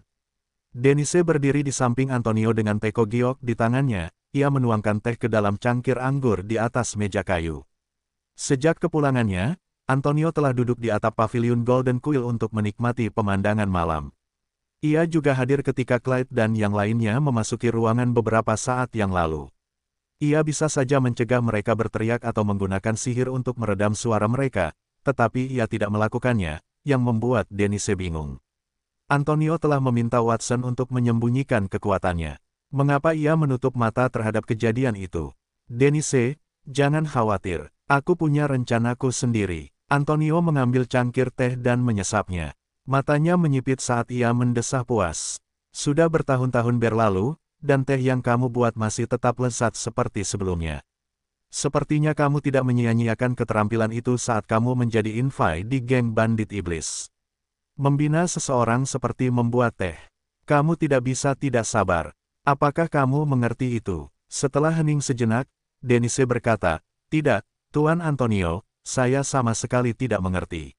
S1: Denise berdiri di samping Antonio dengan teko giok di tangannya. Ia menuangkan teh ke dalam cangkir anggur di atas meja kayu. Sejak kepulangannya, Antonio telah duduk di atap paviliun Golden Quill untuk menikmati pemandangan malam. Ia juga hadir ketika Clyde dan yang lainnya memasuki ruangan beberapa saat yang lalu. Ia bisa saja mencegah mereka berteriak atau menggunakan sihir untuk meredam suara mereka, tetapi ia tidak melakukannya, yang membuat Denise bingung. Antonio telah meminta Watson untuk menyembunyikan kekuatannya. Mengapa ia menutup mata terhadap kejadian itu? Denise, jangan khawatir. Aku punya rencanaku sendiri. Antonio mengambil cangkir teh dan menyesapnya. Matanya menyipit saat ia mendesah puas. Sudah bertahun-tahun berlalu, dan teh yang kamu buat masih tetap lezat seperti sebelumnya. Sepertinya kamu tidak menyia-nyiakan keterampilan itu saat kamu menjadi invi di geng bandit iblis. Membina seseorang seperti membuat teh. Kamu tidak bisa tidak sabar. Apakah kamu mengerti itu? Setelah hening sejenak, Denise berkata, tidak, Tuan Antonio, saya sama sekali tidak mengerti.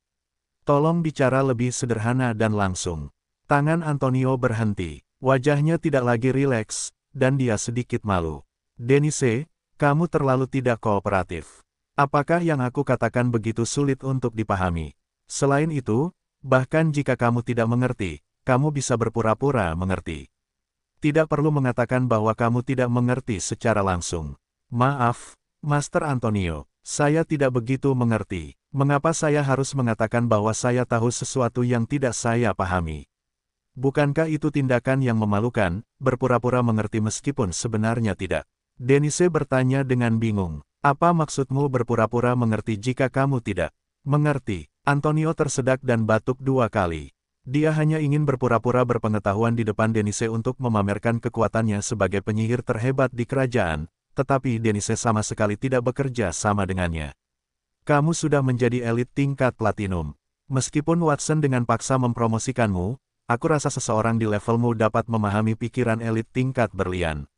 S1: Tolong bicara lebih sederhana dan langsung. Tangan Antonio berhenti. Wajahnya tidak lagi rileks, dan dia sedikit malu. Denise, kamu terlalu tidak kooperatif. Apakah yang aku katakan begitu sulit untuk dipahami? Selain itu, bahkan jika kamu tidak mengerti, kamu bisa berpura-pura mengerti. Tidak perlu mengatakan bahwa kamu tidak mengerti secara langsung. Maaf, Master Antonio, saya tidak begitu mengerti. Mengapa saya harus mengatakan bahwa saya tahu sesuatu yang tidak saya pahami? Bukankah itu tindakan yang memalukan, berpura-pura mengerti meskipun sebenarnya tidak? Denise bertanya dengan bingung. Apa maksudmu berpura-pura mengerti jika kamu tidak mengerti? Antonio tersedak dan batuk 2 kali. Dia hanya ingin berpura-pura berpengetahuan di depan Denise untuk memamerkan kekuatannya sebagai penyihir terhebat di kerajaan, tetapi Denise sama sekali tidak bekerja sama dengannya. Kamu sudah menjadi elit tingkat platinum. Meskipun Watson dengan paksa mempromosikanmu, aku rasa seseorang di levelmu dapat memahami pikiran elit tingkat berlian.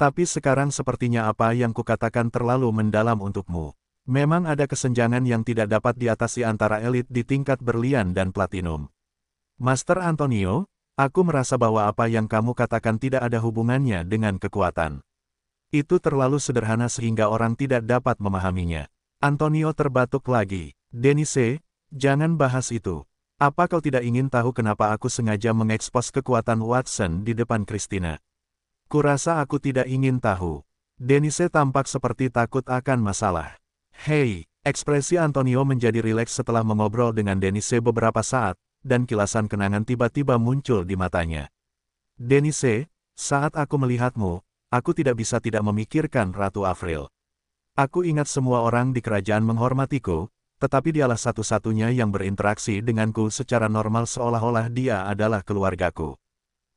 S1: Tapi sekarang sepertinya apa yang kukatakan terlalu mendalam untukmu. Memang ada kesenjangan yang tidak dapat diatasi antara elit di tingkat berlian dan platinum. Master Antonio, aku merasa bahwa apa yang kamu katakan tidak ada hubungannya dengan kekuatan. Itu terlalu sederhana sehingga orang tidak dapat memahaminya. Antonio terbatuk lagi. Denise, jangan bahas itu. Apa kau tidak ingin tahu kenapa aku sengaja mengekspos kekuatan Watson di depan Christina? Kurasa aku tidak ingin tahu. Denise tampak seperti takut akan masalah. Hei, ekspresi Antonio menjadi rileks setelah mengobrol dengan Denise beberapa saat, dan kilasan kenangan tiba-tiba muncul di matanya. Denise, saat aku melihatmu, aku tidak bisa tidak memikirkan Ratu Avril. Aku ingat semua orang di kerajaan menghormatiku, tetapi dialah satu-satunya yang berinteraksi denganku secara normal seolah-olah dia adalah keluargaku.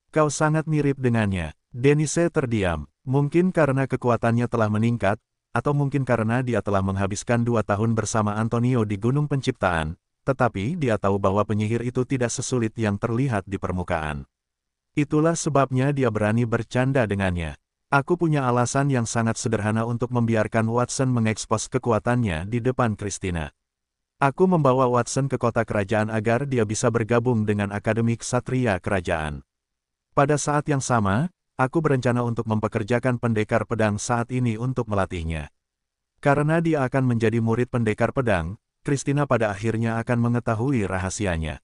S1: Kau sangat mirip dengannya. Denise terdiam, mungkin karena kekuatannya telah meningkat, atau mungkin karena dia telah menghabiskan 2 tahun bersama Antonio di Gunung Penciptaan, tetapi dia tahu bahwa penyihir itu tidak sesulit yang terlihat di permukaan. Itulah sebabnya dia berani bercanda dengannya. Aku punya alasan yang sangat sederhana untuk membiarkan Watson mengekspos kekuatannya di depan Christina. Aku membawa Watson ke kota kerajaan agar dia bisa bergabung dengan Akademi Ksatria Kerajaan. Pada saat yang sama, aku berencana untuk mempekerjakan pendekar pedang saat ini untuk melatihnya. Karena dia akan menjadi murid pendekar pedang, Christina pada akhirnya akan mengetahui rahasianya.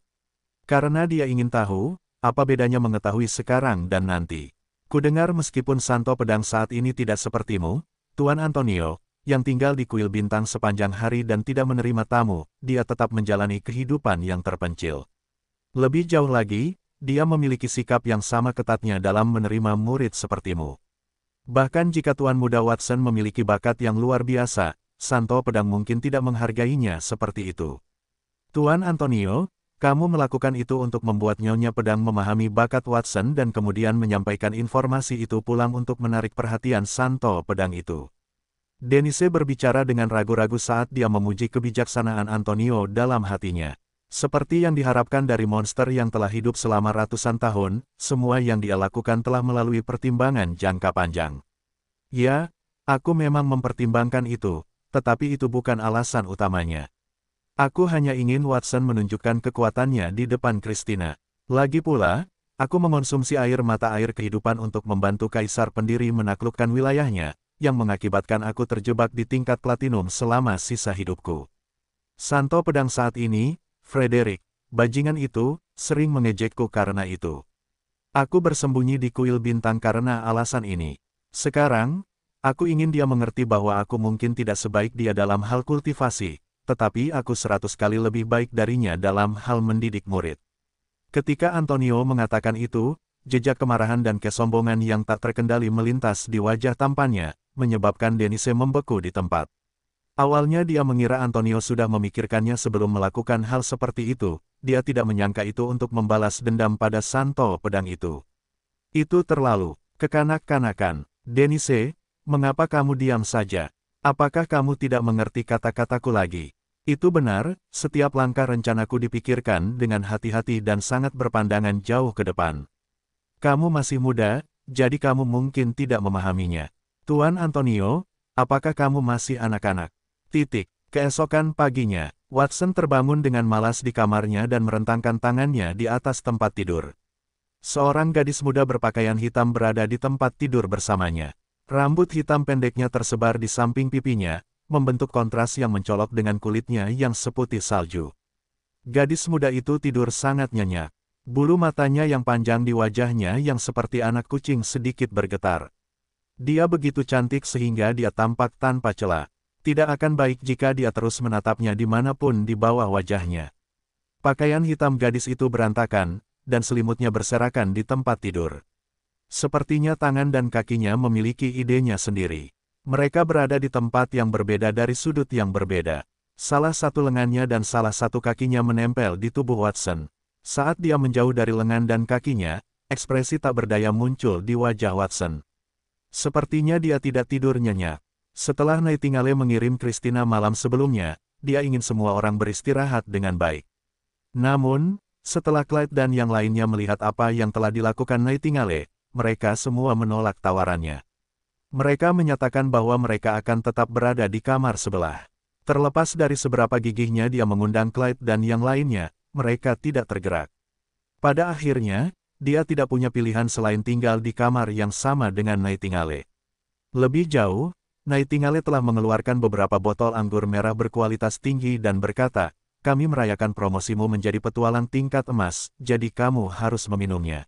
S1: Karena dia ingin tahu, apa bedanya mengetahui sekarang dan nanti. Kudengar meskipun Santo Pedang saat ini tidak sepertimu, Tuan Antonio, yang tinggal di kuil bintang sepanjang hari dan tidak menerima tamu, dia tetap menjalani kehidupan yang terpencil. Lebih jauh lagi, dia memiliki sikap yang sama ketatnya dalam menerima murid sepertimu. Bahkan jika Tuan Muda Watson memiliki bakat yang luar biasa, Santo Pedang mungkin tidak menghargainya seperti itu. Tuan Antonio, kamu melakukan itu untuk membuat Nyonya Pedang memahami bakat Watson dan kemudian menyampaikan informasi itu pulang untuk menarik perhatian Santo Pedang itu. Denise berbicara dengan ragu-ragu saat dia memuji kebijaksanaan Antonio dalam hatinya. Seperti yang diharapkan dari monster yang telah hidup selama ratusan tahun, semua yang dia lakukan telah melalui pertimbangan jangka panjang. Ya, aku memang mempertimbangkan itu, tetapi itu bukan alasan utamanya. Aku hanya ingin Watson menunjukkan kekuatannya di depan Christina. Lagi pula, aku mengonsumsi air mata air kehidupan untuk membantu Kaisar Pendiri menaklukkan wilayahnya, yang mengakibatkan aku terjebak di tingkat platinum selama sisa hidupku. Santo Pedang saat ini, Frederick, bajingan itu, sering mengejekku karena itu. Aku bersembunyi di kuil bintang karena alasan ini. Sekarang, aku ingin dia mengerti bahwa aku mungkin tidak sebaik dia dalam hal kultivasi, tetapi aku 100 kali lebih baik darinya dalam hal mendidik murid. Ketika Antonio mengatakan itu, jejak kemarahan dan kesombongan yang tak terkendali melintas di wajah tampannya, menyebabkan Denise membeku di tempat. Awalnya dia mengira Antonio sudah memikirkannya sebelum melakukan hal seperti itu, dia tidak menyangka itu untuk membalas dendam pada Santo Pedang itu. Itu terlalu kekanak-kanakan. Denise, mengapa kamu diam saja? Apakah kamu tidak mengerti kata-kataku lagi? Itu benar, setiap langkah rencanaku dipikirkan dengan hati-hati dan sangat berpandangan jauh ke depan. Kamu masih muda, jadi kamu mungkin tidak memahaminya. Tuan Antonio, apakah kamu masih anak-anak? Keesokan paginya, Watson terbangun dengan malas di kamarnya dan merentangkan tangannya di atas tempat tidur. Seorang gadis muda berpakaian hitam berada di tempat tidur bersamanya. Rambut hitam pendeknya tersebar di samping pipinya, membentuk kontras yang mencolok dengan kulitnya yang seputih salju. Gadis muda itu tidur sangat nyenyak. Bulu matanya yang panjang di wajahnya yang seperti anak kucing sedikit bergetar. Dia begitu cantik sehingga dia tampak tanpa celah. Tidak akan baik jika dia terus menatapnya dimanapun di bawah wajahnya. Pakaian hitam gadis itu berantakan, dan selimutnya berserakan di tempat tidur. Sepertinya tangan dan kakinya memiliki idenya sendiri. Mereka berada di tempat yang berbeda dari sudut yang berbeda. Salah satu lengannya dan salah satu kakinya menempel di tubuh Watson. Saat dia menjauh dari lengan dan kakinya, ekspresi tak berdaya muncul di wajah Watson. Sepertinya dia tidak tidur nyenyak. Setelah Nightingale mengirim Christina malam sebelumnya, dia ingin semua orang beristirahat dengan baik. Namun, setelah Clyde dan yang lainnya melihat apa yang telah dilakukan Nightingale, mereka semua menolak tawarannya. Mereka menyatakan bahwa mereka akan tetap berada di kamar sebelah. Terlepas dari seberapa gigihnya dia mengundang Clyde dan yang lainnya, mereka tidak tergerak. Pada akhirnya, dia tidak punya pilihan selain tinggal di kamar yang sama dengan Nightingale. Lebih jauh, Nightingale telah mengeluarkan beberapa botol anggur merah berkualitas tinggi dan berkata, "Kami merayakan promosimu menjadi petualang tingkat emas, jadi kamu harus meminumnya."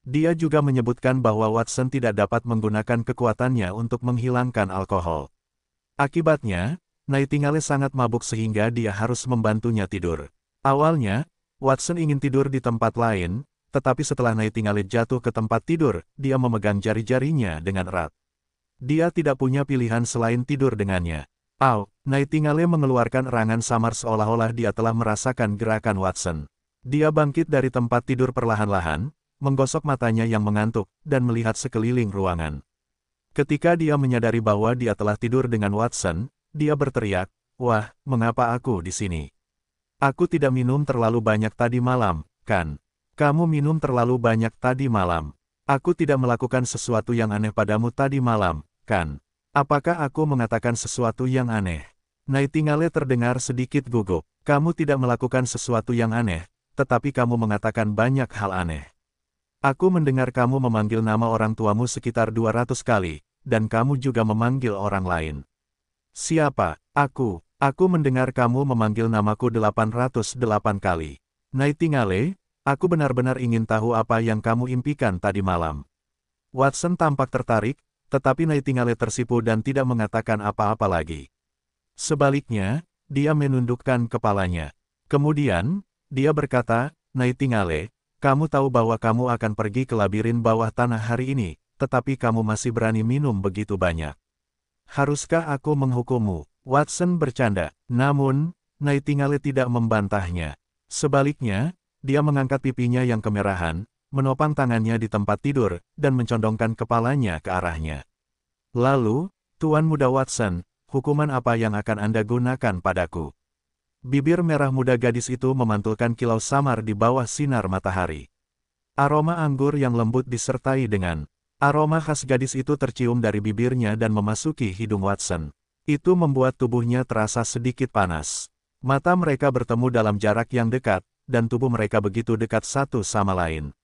S1: Dia juga menyebutkan bahwa Watson tidak dapat menggunakan kekuatannya untuk menghilangkan alkohol. Akibatnya, Nightingale sangat mabuk sehingga dia harus membantunya tidur. Awalnya, Watson ingin tidur di tempat lain, tetapi setelah Nightingale jatuh ke tempat tidur, dia memegang jari-jarinya dengan erat. Dia tidak punya pilihan selain tidur dengannya. Nightingale mengeluarkan erangan samar seolah-olah dia telah merasakan gerakan Watson. Dia bangkit dari tempat tidur perlahan-lahan, menggosok matanya yang mengantuk, dan melihat sekeliling ruangan. Ketika dia menyadari bahwa dia telah tidur dengan Watson, dia berteriak, "Wah, mengapa aku di sini? Aku tidak minum terlalu banyak tadi malam, kan? Kamu minum terlalu banyak tadi malam. Aku tidak melakukan sesuatu yang aneh padamu tadi malam, kan? Apakah aku mengatakan sesuatu yang aneh?" Nightingale terdengar sedikit gugup. "Kamu tidak melakukan sesuatu yang aneh, tetapi kamu mengatakan banyak hal aneh. Aku mendengar kamu memanggil nama orang tuamu sekitar 200 kali, dan kamu juga memanggil orang lain." "Siapa? Aku. Aku mendengar kamu memanggil namaku 808 kali. Nightingale, aku benar-benar ingin tahu apa yang kamu impikan tadi malam." Watson tampak tertarik, tetapi Nightingale tersipu dan tidak mengatakan apa-apa lagi. Sebaliknya, dia menundukkan kepalanya. Kemudian, dia berkata, "Nightingale, kamu tahu bahwa kamu akan pergi ke labirin bawah tanah hari ini, tetapi kamu masih berani minum begitu banyak. Haruskah aku menghukummu?" Watson bercanda. Namun, Nightingale tidak membantahnya. Sebaliknya, dia mengangkat pipinya yang kemerahan, menopang tangannya di tempat tidur, dan mencondongkan kepalanya ke arahnya. "Lalu, Tuan Muda Watson, hukuman apa yang akan Anda gunakan padaku?" Bibir merah muda gadis itu memantulkan kilau samar di bawah sinar matahari. Aroma anggur yang lembut disertai dengan aroma khas gadis itu tercium dari bibirnya dan memasuki hidung Watson. Itu membuat tubuhnya terasa sedikit panas. Mata mereka bertemu dalam jarak yang dekat, dan tubuh mereka begitu dekat satu sama lain.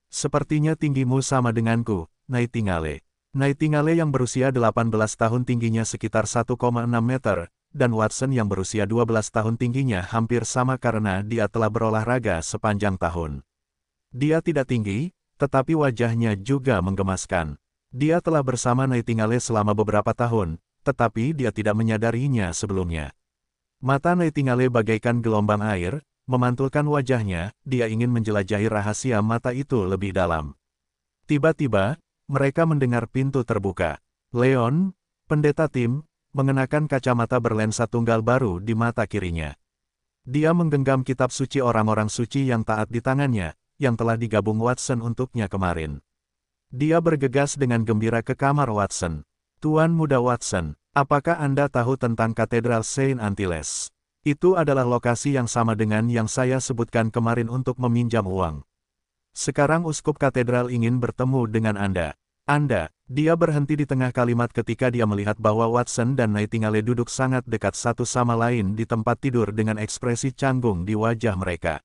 S1: "Sepertinya tinggimu sama denganku, Nightingale." Nightingale yang berusia 18 tahun tingginya sekitar 1,6 meter, dan Watson yang berusia 12 tahun tingginya hampir sama karena dia telah berolahraga sepanjang tahun. Dia tidak tinggi, tetapi wajahnya juga menggemaskan. Dia telah bersama Nightingale selama beberapa tahun, tetapi dia tidak menyadarinya sebelumnya. Mata Nightingale bagaikan gelombang air, memantulkan wajahnya, dia ingin menjelajahi rahasia mata itu lebih dalam. Tiba-tiba, mereka mendengar pintu terbuka. Leon, pendeta Tim, mengenakan kacamata berlensa tunggal baru di mata kirinya. Dia menggenggam kitab suci orang-orang suci yang taat di tangannya, yang telah digabung Watson untuknya kemarin. Dia bergegas dengan gembira ke kamar Watson. "Tuan Muda Watson, apakah Anda tahu tentang Katedral Saint Antilles? Itu adalah lokasi yang sama dengan yang saya sebutkan kemarin untuk meminjam uang. Sekarang Uskup Katedral ingin bertemu dengan Anda." Dia berhenti di tengah kalimat ketika dia melihat bahwa Watson dan Nightingale duduk sangat dekat satu sama lain di tempat tidur dengan ekspresi canggung di wajah mereka.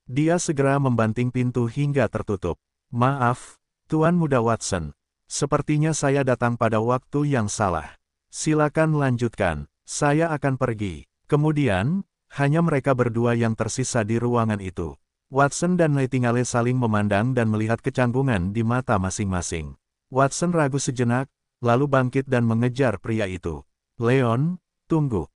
S1: Dia segera membanting pintu hingga tertutup. Maaf, Tuan Muda Watson. Sepertinya saya datang pada waktu yang salah. Silakan lanjutkan, saya akan pergi. Kemudian, hanya mereka berdua yang tersisa di ruangan itu. Watson dan Nightingale saling memandang dan melihat kecanggungan di mata masing-masing. Watson ragu sejenak, lalu bangkit dan mengejar pria itu. Leon, tunggu.